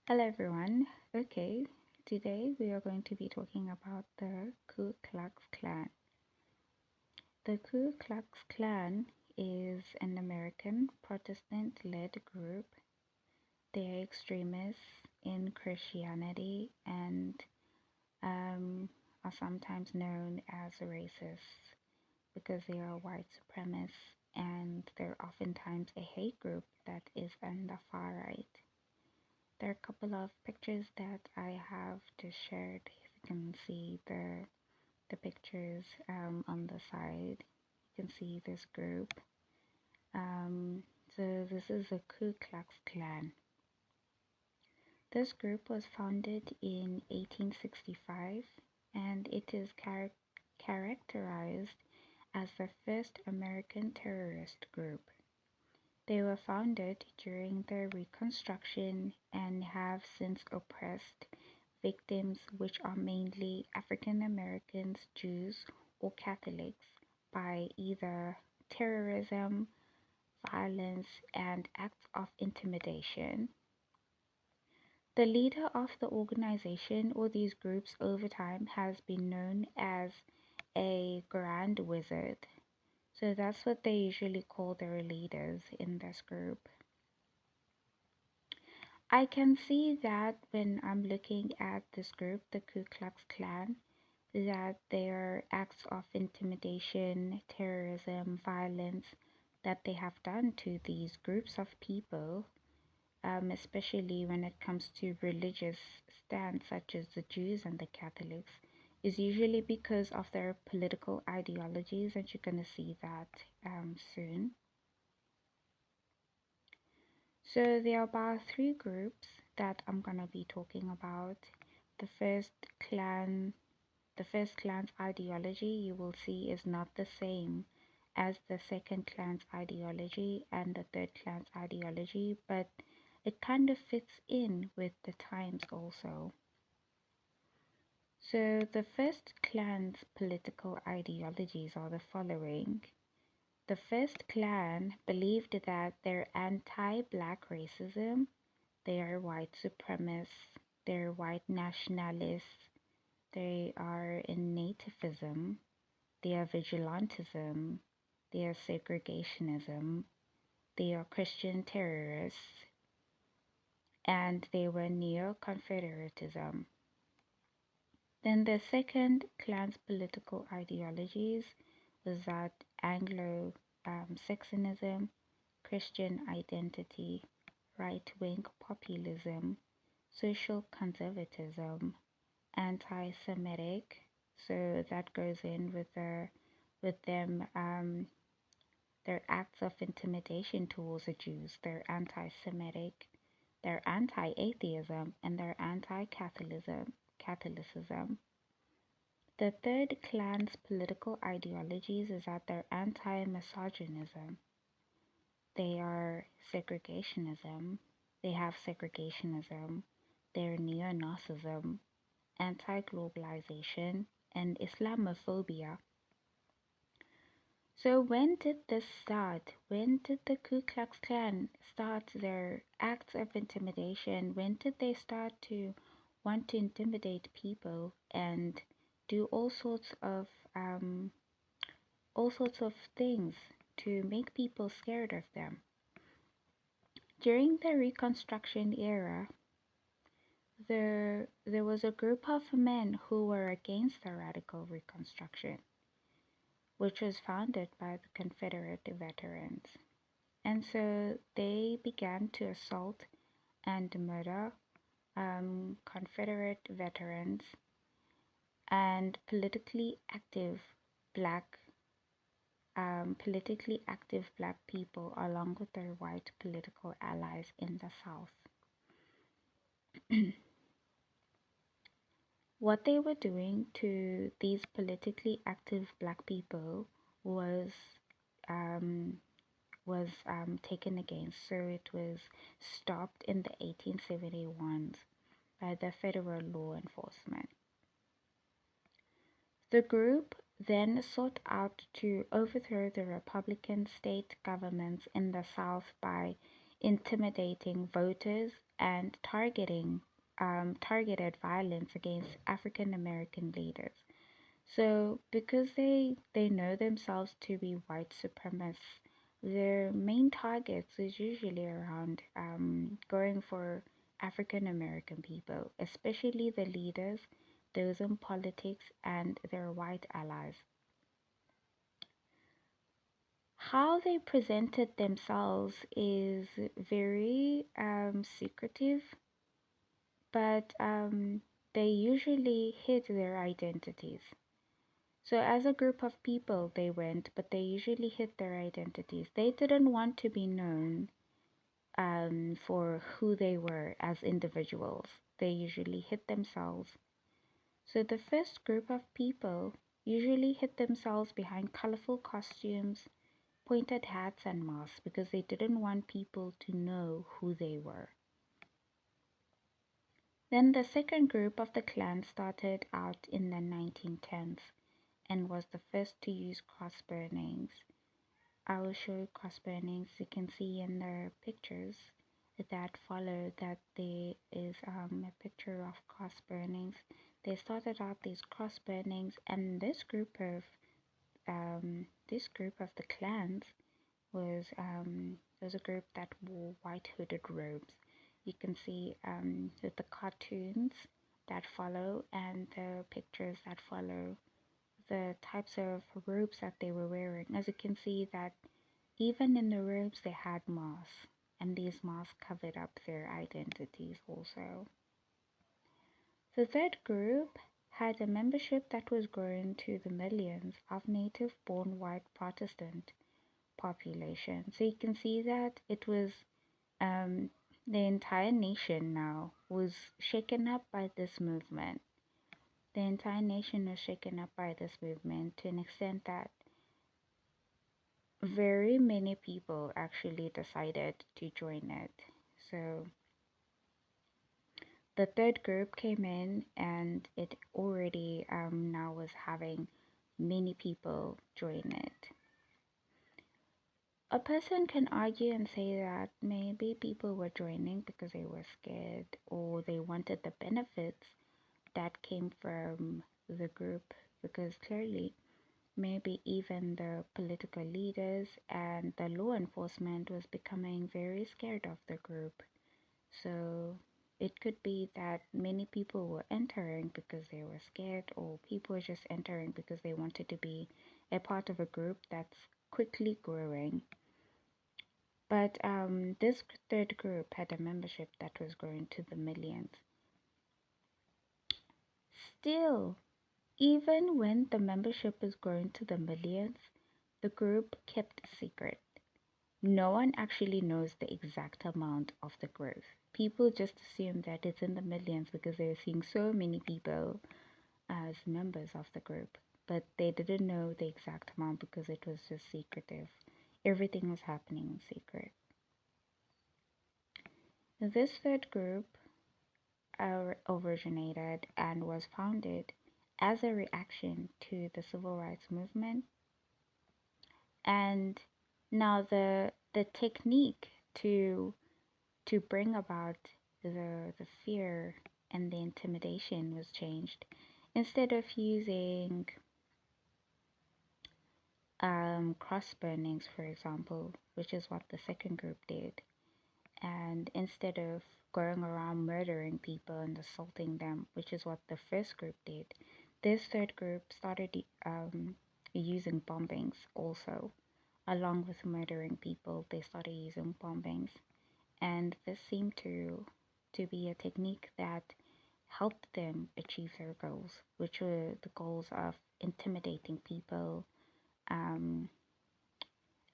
Hello everyone. Okay, today we are going to be talking about the Ku Klux Klan. The Ku Klux Klan is an American Protestant led group. They are extremists in Christianity and are sometimes known as racists because they are white supremacists and they're oftentimes a hate group that is on the far right. There are a couple of pictures that I have just shared. If you can see the pictures on the side, you can see this group. So this is the Ku Klux Klan. This group was founded in 1865 and it is characterized as the first American terrorist group. They were founded during the Reconstruction and have since oppressed victims, which are mainly African Americans, Jews, or Catholics, by either terrorism, violence, and acts of intimidation. The leader of the organization or these groups over time has been known as a Grand Wizard. So that's what they usually call their leaders in this group. I can see that when I'm looking at this group, the Ku Klux Klan, that their acts of intimidation, terrorism, violence that they have done to these groups of people, especially when it comes to religious stands such as the Jews and the Catholics, is usually because of their political ideologies, and you're going to see that soon. So there are about three groups that I'm going to be talking about. The first clan The first clan's ideology you will see is not the same as the second clan's ideology and the third clan's ideology, but it kind of fits in with the times also. So the first clan's political ideologies are the following. The first clan believed that they're anti-black racism, they are white supremacists, they're white nationalists, they are in nativism, they are vigilantism, they are segregationism, they are Christian terrorists, and they were neo-Confederatism. Then the second clan's political ideologies was that Anglo-Saxonism, Christian identity, right-wing populism, social conservatism, anti-Semitic. So that goes in with them their acts of intimidation towards the Jews. They're anti-Semitic, they're anti-atheism, and they're Catholicism. The third clan's political ideologies is that they're anti-misogynism. They are segregationism. They have segregationism. They're neo-Nazism, anti-globalization, and Islamophobia. So when did this start? When did the Ku Klux Klan start their acts of intimidation? When did they start to want to intimidate people and do all sorts of things to make people scared of them? During the Reconstruction era, there was a group of men who were against the radical Reconstruction, which was founded by the Confederate veterans. And so they began to assault and murder Confederate veterans and politically active black people along with their white political allies in the South. What they were doing to these politically active black people was um, taken against. So it was stopped in the 1871 by the federal law enforcement. The group then sought out to overthrow the Republican state governments in the South by intimidating voters, and targeted violence against African American leaders. So, because they know themselves to be white supremacists, their main targets is usually around going for African American people, especially the leaders, those in politics, and their white allies. How they presented themselves is very secretive, but they usually hid their identities. So, as a group of people, they went, but they usually hid their identities. They didn't want to be known for who they were as individuals. They usually hid themselves. So, the first group of people usually hid themselves behind colorful costumes, pointed hats, and masks because they didn't want people to know who they were. Then the second group of the Klan started out in the 1910s and was the first to use cross burnings. I will show you cross burnings. You can see in the pictures that follow that there is a picture of cross burnings. They started out these cross burnings, and this group of the clans was a group that wore white hooded robes. You can see with the cartoons that follow and the pictures that follow the types of robes that they were wearing. As you can see that even in the robes they had masks, and these masks covered up their identities also. The third group had a membership that was growing to the millions of native-born white Protestant population. So you can see that it was um, the entire nation now was shaken up by this movement. The entire nation was shaken up by this movement to an extent that very many people actually decided to join it. So the third group came in, and it already now was having many people join it. A person can argue and say that maybe people were joining because they were scared or they wanted the benefits that came from the group, because clearly maybe even the political leaders and the law enforcement was becoming very scared of the group. So it could be that many people were entering because they were scared, or people were just entering because they wanted to be a part of a group that's quickly growing. But this third group had a membership that was growing to the millions. Still, even when the membership was growing to the millions, the group kept secret. No one actually knows the exact amount of the growth. People just assume that it's in the millions because they're seeing so many people as members of the group. But they didn't know the exact amount because it was just secretive. Everything was happening in secret. This third group originated and was founded as a reaction to the civil rights movement. And now the technique to bring about the fear and the intimidation was changed. Instead of using cross burnings, for example, which is what the second group did, and instead of going around murdering people and assaulting them, which is what the first group did, this third group started using bombings also. Along with murdering people, they started using bombings, and this seemed to be a technique that helped them achieve their goals, which were the goals of intimidating people um,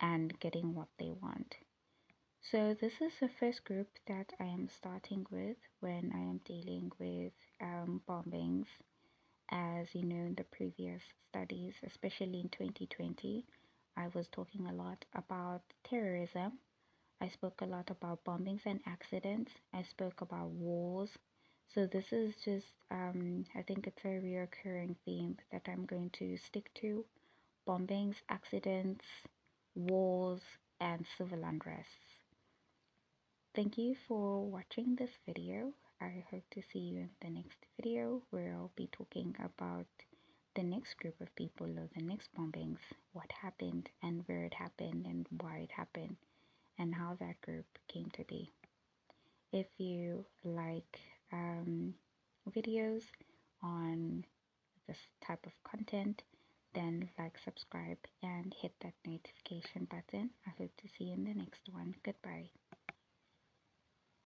and getting what they want. So this is the first group that I am starting with when I am dealing with bombings. As you know, in the previous studies, especially in 2020, I was talking a lot about terrorism. I spoke a lot about bombings and accidents. I spoke about wars. So this is just, I think it's a reoccurring theme that I'm going to stick to: bombings, accidents, wars, and civil unrests. Thank you for watching this video. I hope to see you in the next video where I'll be talking about the next group of people or the next bombings, what happened and where it happened and why it happened and how that group came to be. If you like videos on this type of content, then like, subscribe, and hit that notification button. I hope to see you in the next one. Goodbye.